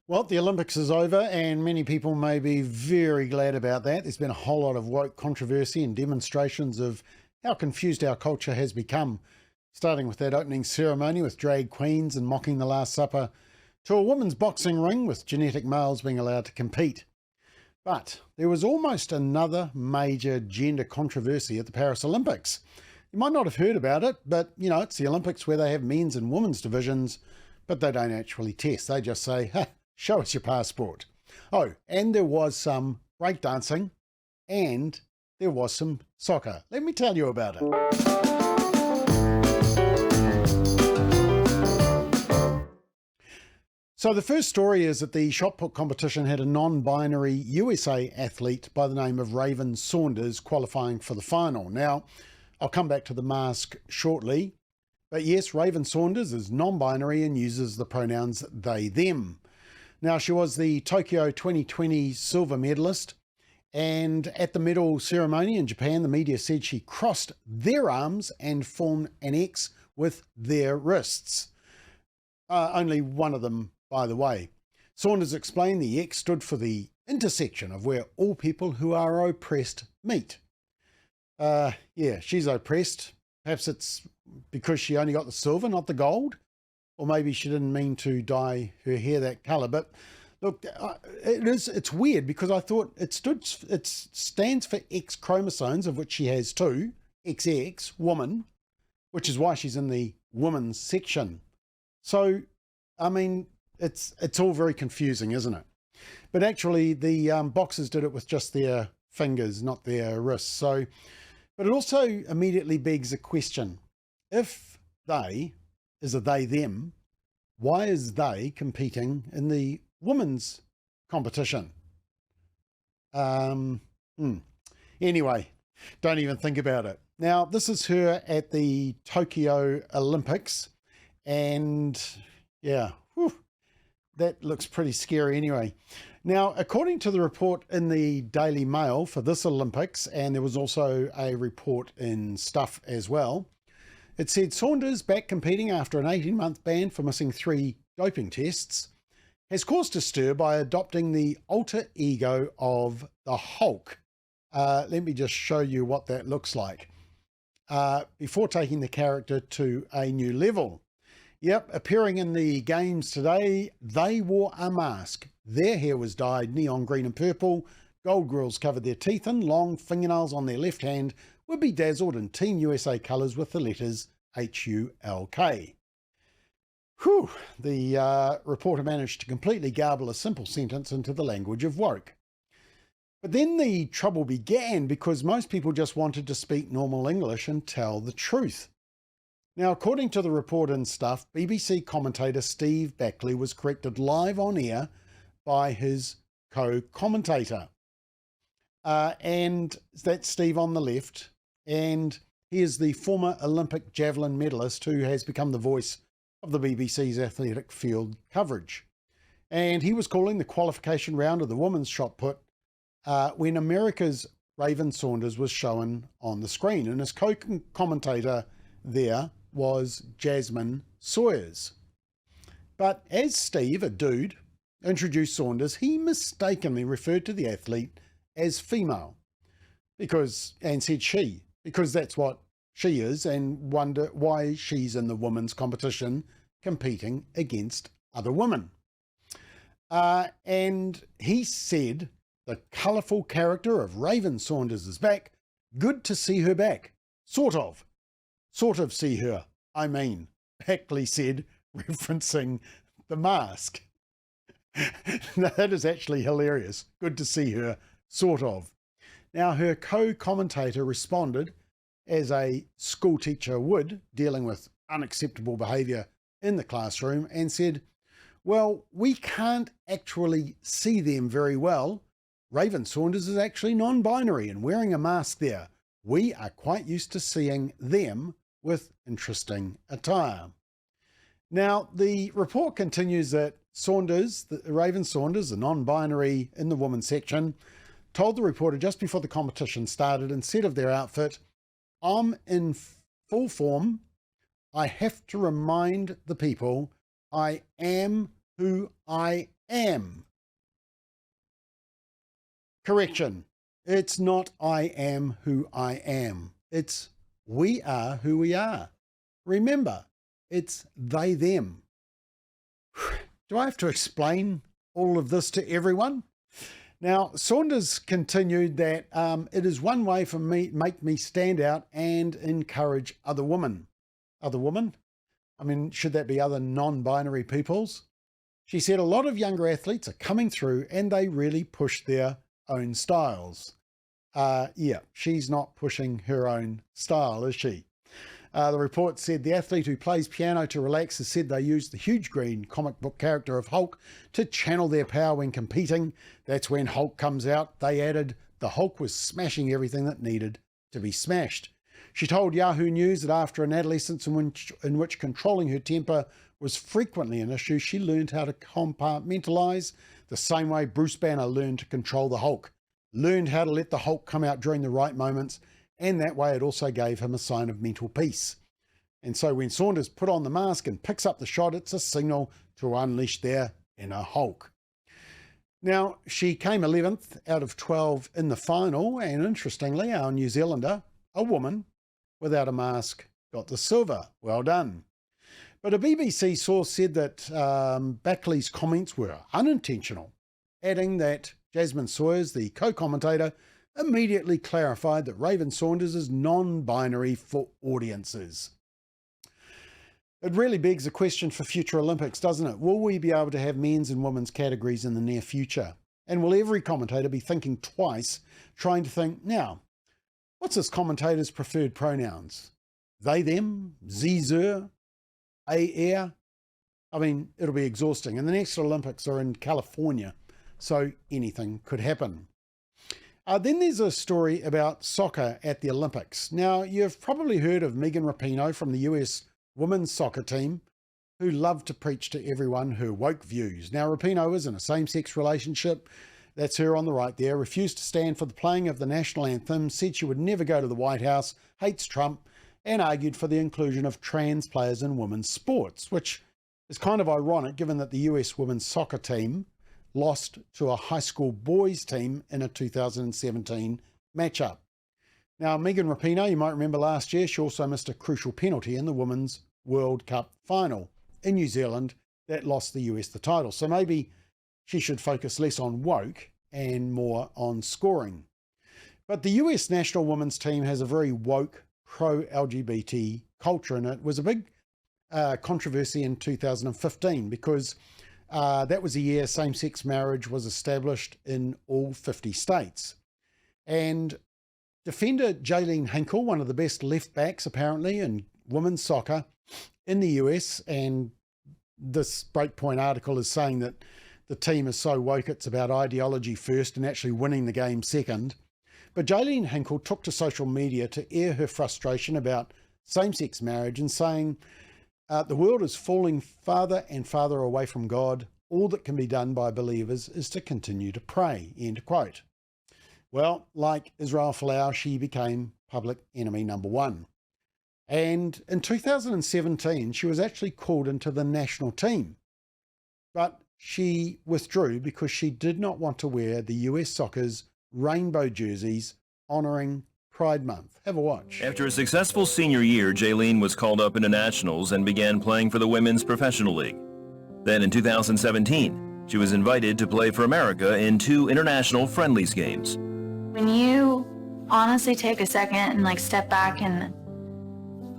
Well, the Olympics is over, and many people may be very glad about that. There's been a whole lot of woke controversy and demonstrations of how confused our culture has become, starting with that opening ceremony with drag queens and mocking the Last Supper, to a women's boxing ring with genetic males being allowed to compete. But there was almost another major gender controversy at the Paris Olympics. You might not have heard about it, but it's the Olympics where they have men's and women's divisions, but they don't actually test. They just say, show us your passport. Oh, and there was some breakdancing and there was some soccer. Let me tell you about it. So the first story is that the shot put competition had a non-binary USA athlete by the name of Raven Saunders qualifying for the final. Now, I'll come back to the mask shortly, but yes, Raven Saunders is non-binary and uses the pronouns they, them. Now, she was the Tokyo 2020 silver medalist, and at the medal ceremony in Japan, the media said she crossed their arms and formed an X with their wrists. Only one of them, by the way. Saunders explained the X stood for the intersection of where all people who are oppressed meet. Yeah, she's oppressed. Perhaps it's because she only got the silver, not the gold. Or maybe she didn't mean to dye her hair that colour. But look, it's weird because I thought it stands for X chromosomes, of which she has two, XX, woman, which is why she's in the women's section. So, I mean, it's all very confusing, isn't it? But actually, the boxers did it with just their fingers, not their wrists. So, but it also immediately begs a question. If they is a they, them, why is they competing in the women's competition? Anyway, don't even think about it. Now, this is her at the Tokyo Olympics, and yeah, that looks pretty scary anyway. Now, according to the report in the Daily Mail for this Olympics, and there was also a report in Stuff as well, it said Saunders, back competing after an 18-month ban for missing 3 doping tests, has caused a stir by adopting the alter ego of the Hulk. Let me just show you what that looks like before taking the character to a new level. Yep, appearing in the games today, they wore a mask. Their hair was dyed neon green and purple. Gold grills covered their teeth and long fingernails on their left hand were bedazzled in Team USA colours with the letters HULK. Whew, the reporter managed to completely garble a simple sentence into the language of woke. But then the trouble began because most people just wanted to speak normal English and tell the truth. Now, according to the report and Stuff, BBC commentator Steve Backley was corrected live on air by his co-commentator. And that's Steve on the left. And he is the former Olympic javelin medalist who has become the voice of the BBC's athletic field coverage. And he was calling the qualification round of the women's shot put when America's Raven Saunders was shown on the screen. And his co-commentator there was Jasmine Sawyers. But as Steve, a dude, introduced Saunders, he mistakenly referred to the athlete as female and said she, because that's what she is, and wonder why she's in the women's competition competing against other women. And he said, the colourful character of Raven Saunders is back. Good to see her back. Sort of see her, I mean, Backley said, referencing the mask. Now, that is actually hilarious. Good to see her, sort of. Now, her co-commentator responded, as a school teacher would, dealing with unacceptable behaviour in the classroom, and said, well, we can't actually see them very well. Raven Saunders is actually non-binary and wearing a mask there. We are quite used to seeing them with interesting attire. Now, the report continues that Raven Saunders, the non-binary in the women's section, told the reporter just before the competition started, instead of their outfit, I'm in full form. I have to remind the people I am who I am. Correction. It's not I am who I am. It's we are who we are. Remember, it's they, them. Do I have to explain all of this to everyone? Now, Saunders continued that it is one way for me make me stand out and encourage other women. Other women? I mean, should that be other non-binary peoples? She said a lot of younger athletes are coming through and they really push their own styles. Yeah, she's not pushing her own style, is she? The report said the athlete who plays piano to relax has said they use the huge green comic book character of Hulk to channel their power when competing. That's when Hulk comes out. They added the Hulk was smashing everything that needed to be smashed. She told Yahoo News that after an adolescence in which controlling her temper was frequently an issue, she learned how to compartmentalize the same way Bruce Banner learned to control the Hulk. Learned how to let the Hulk come out during the right moments, and that way it also gave him a sign of mental peace. And so when Saunders put on the mask and picks up the shot, it's a signal to unleash their inner Hulk. Now, she came 11th out of 12 in the final, and interestingly, our New Zealander, a woman, without a mask, got the silver. Well done. But a BBC source said that Backley's comments were unintentional, adding that Jasmine Sawyers, the co-commentator, immediately clarified that Raven Saunders is non-binary for audiences. It really begs a question for future Olympics, doesn't it? Will we be able to have men's and women's categories in the near future? And will every commentator be thinking twice, trying to think, now, what's this commentator's preferred pronouns? They, them, sie, ze, er? I mean, it'll be exhausting. And the next Olympics are in California, so anything could happen. Then there's a story about soccer at the Olympics. Now, you've probably heard of Megan Rapinoe from the US women's soccer team, who love to preach to everyone her woke views. Now, Rapinoe is in a same-sex relationship. That's her on the right there. Refused to stand for the playing of the national anthem, said she would never go to the White House, hates Trump, and argued for the inclusion of trans players in women's sports, which is kind of ironic given that the US women's soccer team lost to a high school boys team in a 2017 matchup. Now, Megan Rapinoe, you might remember last year, she also missed a crucial penalty in the Women's World Cup final in New Zealand that lost the US the title. So maybe she should focus less on woke and more on scoring. But the US national women's team has a very woke, pro-LGBT culture, and it was a big controversy in 2015 because that was the year same-sex marriage was established in all 50 states. And defender Jaylene Hinkle, one of the best left backs apparently in women's soccer in the US, and this Breakpoint article is saying that the team is so woke it's about ideology first and actually winning the game second. But Jaylene Hinkle took to social media to air her frustration about same-sex marriage and saying, the world is falling farther and farther away from God. All that can be done by believers is to continue to pray, end quote. Well, like Israel Folau, she became public enemy number one. And in 2017, she was actually called into the national team. But she withdrew because she did not want to wear the US Soccer's rainbow jerseys honouring Pride Month. Have a watch. After a successful senior year, Jaylene was called up into nationals and began playing for the Women's Professional League. Then in 2017, she was invited to play for America in 2 international friendlies games. When you honestly take a second and step back and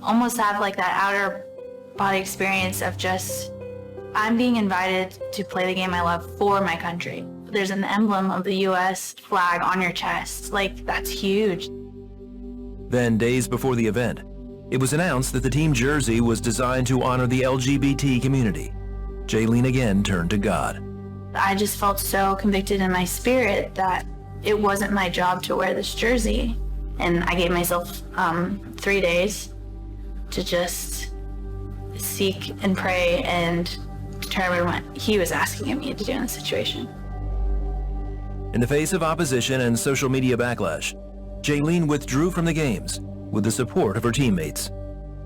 almost have that outer body experience of just, I'm being invited to play the game I love for my country. There's an emblem of the US flag on your chest. That's huge. Then, days before the event, it was announced that the team jersey was designed to honor the LGBT community. Jaylene again turned to God. I just felt so convicted in my spirit that it wasn't my job to wear this jersey. And I gave myself 3 days to just seek and pray and determine what he was asking of me to do in this situation. In the face of opposition and social media backlash, Jaylene withdrew from the games with the support of her teammates.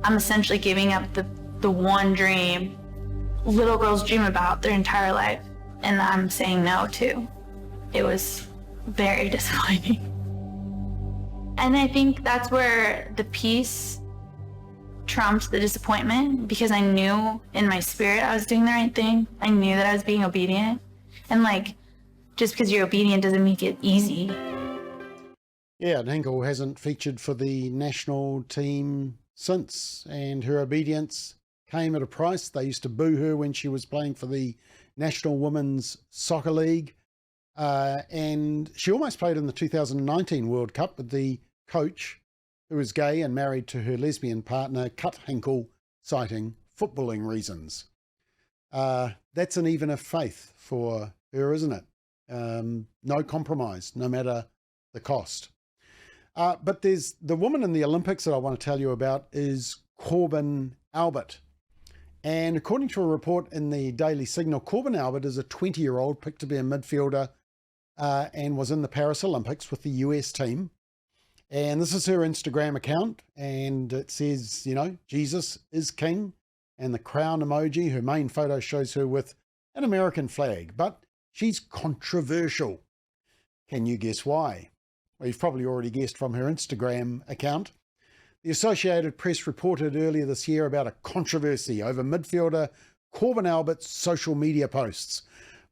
I'm essentially giving up the one dream little girls dream about their entire life. and I'm saying no too. It was very disappointing. And I think that's where the peace trumped the disappointment, because I knew in my spirit I was doing the right thing. I knew that I was being obedient. And like, just because you're obedient doesn't make it easy. Yeah, Hinkle hasn't featured for the national team since, and her obedience came at a price. They used to boo her when she was playing for the National Women's Soccer League. And she almost played in the 2019 World Cup, but the coach, who was gay and married to her lesbian partner, cut Hinkle, citing footballing reasons. That's an even of faith for her, isn't it? No compromise, no matter the cost. But there's the woman in the Olympics that I want to tell you about is Korbin Albert. And according to a report in the Daily Signal, Korbin Albert is a 20-year-old picked to be a midfielder and was in the Paris Olympics with the US team. And this is her Instagram account, and it says, you know, Jesus is king, and the crown emoji. Her main photo shows her with an American flag, but she's controversial. Can you guess why? Well, you've probably already guessed from her Instagram account. The Associated Press reported earlier this year about a controversy over midfielder Korbin Albert's social media posts,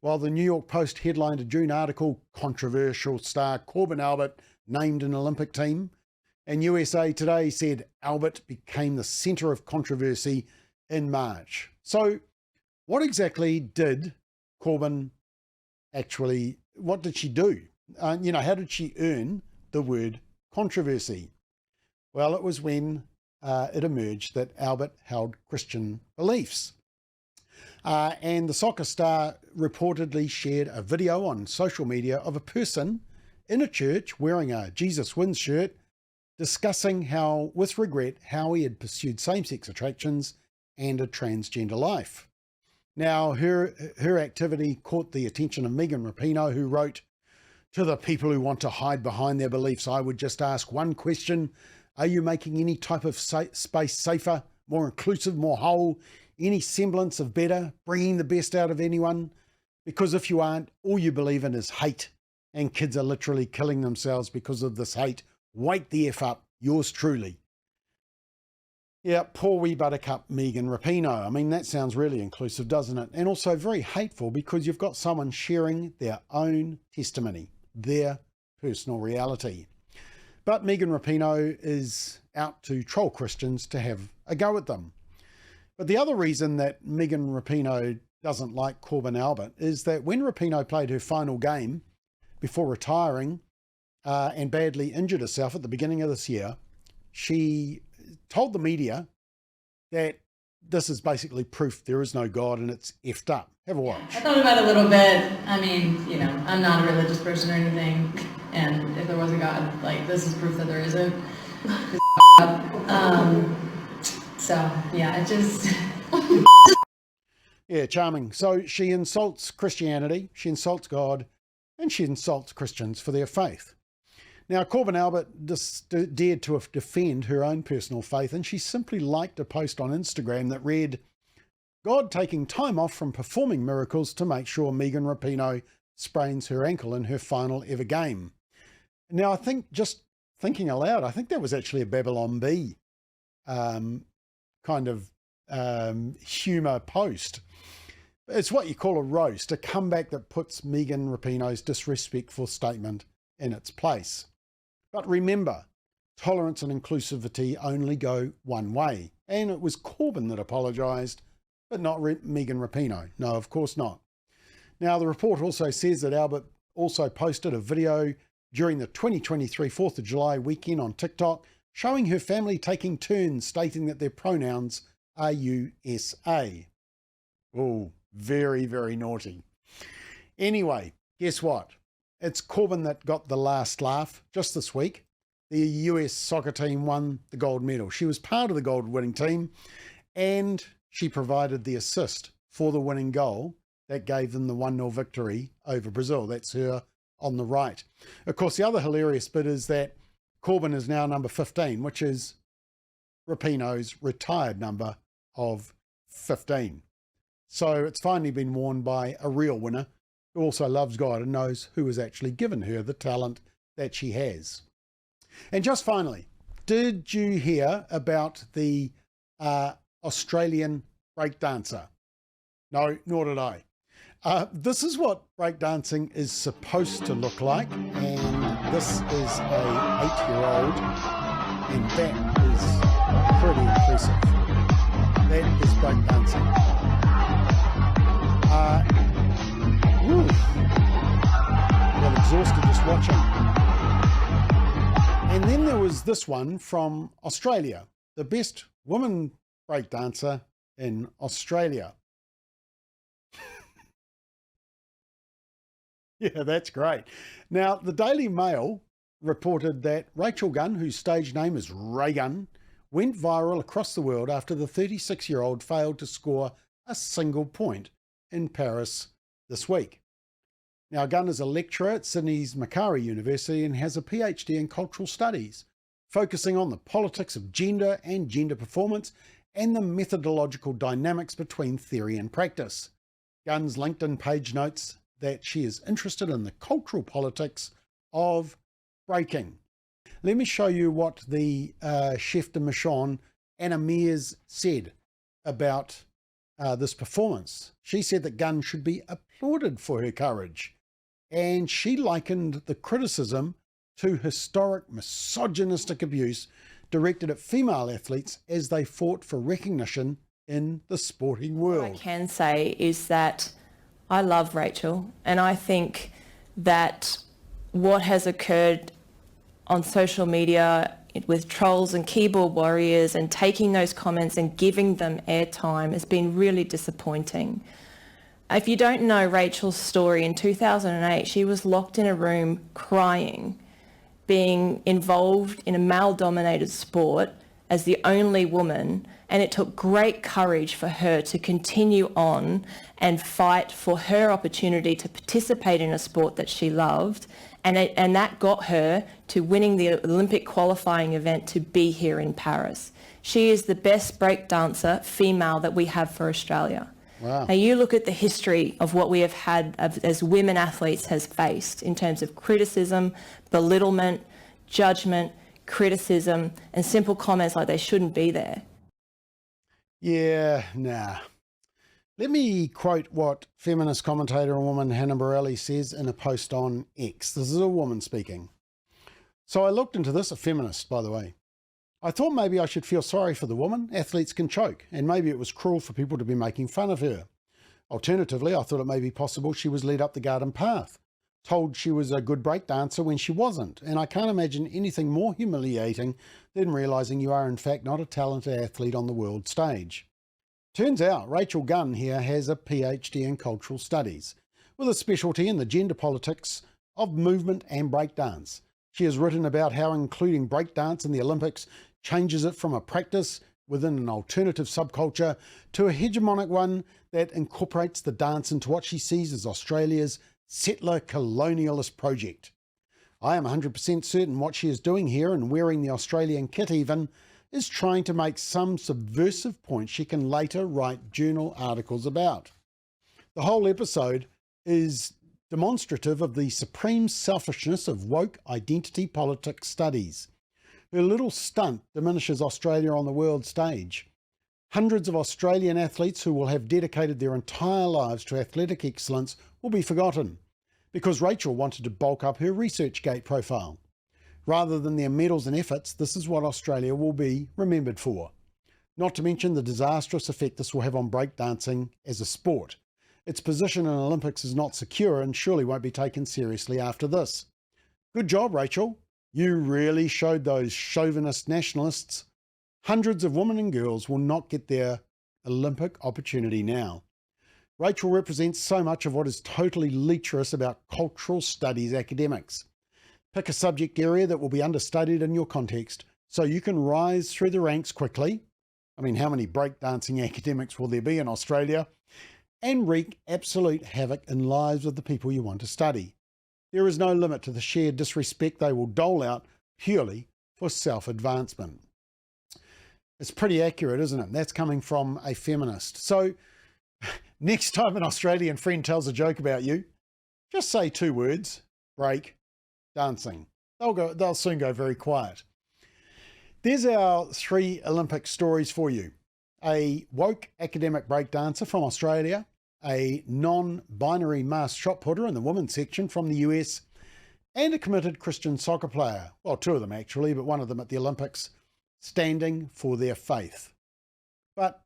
while the New York Post headlined a June article, "Controversial star Korbin Albert named an Olympic team," and USA Today said Albert became the centre of controversy in March. So what exactly did Korbin what did she do? How did she earn the word controversy? Well, it was when it emerged that Albert held Christian beliefs. And the soccer star reportedly shared a video on social media of a person in a church wearing a Jesus Wins shirt, discussing how, with regret, how he had pursued same-sex attractions and a transgender life. Now, her activity caught the attention of Megan Rapinoe, who wrote, "To the people who want to hide behind their beliefs, I would just ask one question. Are you making any type of space safer, more inclusive, more whole, any semblance of better, bringing the best out of anyone? Because if you aren't, all you believe in is hate, and kids are literally killing themselves because of this hate. Wake the F up, yours truly." Yeah, poor wee buttercup Megan Rapinoe. I mean, that sounds really inclusive, doesn't it? And also very hateful, because you've got someone sharing their own testimony, their personal reality. But Megan Rapinoe is out to troll Christians to have a go at them. But the other reason that Megan Rapinoe doesn't like Korbin Albert is that when Rapinoe played her final game before retiring and badly injured herself at the beginning of this year, she told the media that this is basically proof there is no God and it's effed up. Have a watch. I thought about it a little bit. I mean, I'm not a religious person or anything, and if there was a God, this is proof that there isn't. So yeah, it just Yeah, charming. So she insults Christianity, she insults God, and she insults Christians for their faith. Now, Korbin Albert dared to defend her own personal faith, and she simply liked a post on Instagram that read, "God taking time off from performing miracles to make sure Megan Rapinoe sprains her ankle in her final ever game." Now, I think, just thinking aloud, I think that was actually a Babylon Bee kind of humour post. It's what you call a roast, a comeback that puts Megan Rapinoe's disrespectful statement in its place. But remember, tolerance and inclusivity only go one way. And it was Korbin that apologised, but not Megan Rapinoe. No, of course not. Now, the report also says that Albert also posted a video during the 2023 4th of July weekend on TikTok, showing her family taking turns stating that their pronouns are USA. Oh, very, very naughty. Anyway, guess what? It's Korbin that got the last laugh just this week. The US soccer team won the gold medal. She was part of the gold winning team, and she provided the assist for the winning goal that gave them the 1-0 victory over Brazil. That's her on the right. Of course, the other hilarious bit is that Korbin is now number 15, which is Rapinoe's retired number of 15. So it's finally been worn by a real winner, who also loves God and knows who has actually given her the talent that she has. And just finally, did you hear about the Australian breakdancer? No, nor did I. This is what breakdancing is supposed to look like, and this is a 8-year-old, and that is pretty impressive. That is breakdancing. I got exhausted just watching. And then there was this one from Australia, the best woman breakdancer in Australia. Yeah, that's great. Now, the Daily Mail reported that Rachel Gunn, whose stage name is Ray Gunn, went viral across the world after the 36-year-old failed to score a single point in Paris this week. Now, Gunn is a lecturer at Sydney's Macquarie University and has a PhD in cultural studies, focusing on the politics of gender and gender performance and the methodological dynamics between theory and practice. Gunn's LinkedIn page notes that she is interested in the cultural politics of breaking. Let me show you what the chef de mission, Anna Mears, said about this performance. She said that Gunn should be applauded for her courage, and she likened the criticism to historic misogynistic abuse directed at female athletes as they fought for recognition in the sporting world. What I can say is that I love Rachel, and I think that what has occurred on social media with trolls and keyboard warriors and taking those comments and giving them airtime has been really disappointing. If you don't know Rachel's story, in 2008, she was locked in a room crying, being involved in a male-dominated sport as the only woman, and it took great courage for her to continue on and fight for her opportunity to participate in a sport that she loved, and that got her to winning the Olympic qualifying event to be here in Paris. She is the best breakdancer female that we have for Australia. Wow. Now you look at the history of what we have had as women athletes has faced in terms of criticism, belittlement, judgment, criticism, and simple comments like they shouldn't be there. Yeah, nah. Let me quote what feminist commentator and woman Hannah Morelli says in a post on X. This is a woman speaking. So I looked into this, a feminist, by the way. I thought maybe I should feel sorry for the woman. Athletes can choke, and maybe it was cruel for people to be making fun of her. Alternatively, I thought it may be possible she was led up the garden path, told she was a good breakdancer when she wasn't, and I can't imagine anything more humiliating than realising you are in fact not a talented athlete on the world stage. Turns out Rachel Gunn here has a PhD in cultural studies, with a specialty in the gender politics of movement and breakdance. She has written about how including breakdance in the Olympics changes it from a practice within an alternative subculture to a hegemonic one that incorporates the dance into what she sees as Australia's settler colonialist project. I am 100% certain what she is doing here, and wearing the Australian kit even, is trying to make some subversive point she can later write journal articles about. The whole episode is demonstrative of the supreme selfishness of woke identity politics studies. Her little stunt diminishes Australia on the world stage. Hundreds of Australian athletes who will have dedicated their entire lives to athletic excellence will be forgotten, because Rachel wanted to bulk up her ResearchGate profile. Rather than their medals and efforts, this is what Australia will be remembered for. Not to mention the disastrous effect this will have on breakdancing as a sport. Its position in Olympics is not secure and surely won't be taken seriously after this. Good job, Rachel. You really showed those chauvinist nationalists. Hundreds of women and girls will not get their Olympic opportunity now. Rachel represents so much of what is totally lecherous about cultural studies academics. Pick a subject area that will be understudied in your context so you can rise through the ranks quickly. I mean, how many breakdancing academics will there be in Australia? And wreak absolute havoc in lives of the people you want to study. There is no limit to the sheer disrespect they will dole out purely for self-advancement. It's pretty accurate, isn't it? That's coming from a feminist. So next time an Australian friend tells a joke about you, Just say 2 words, break dancing. They'll soon go very quiet. There's our 3 Olympic stories for you. A woke academic breakdancer from Australia, a non-binary masked shot putter in the women's section from the US, and a committed Christian soccer player. Well, 2 of them actually, but one of them at the Olympics, standing for their faith. But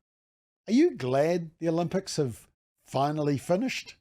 are you glad the Olympics have finally finished?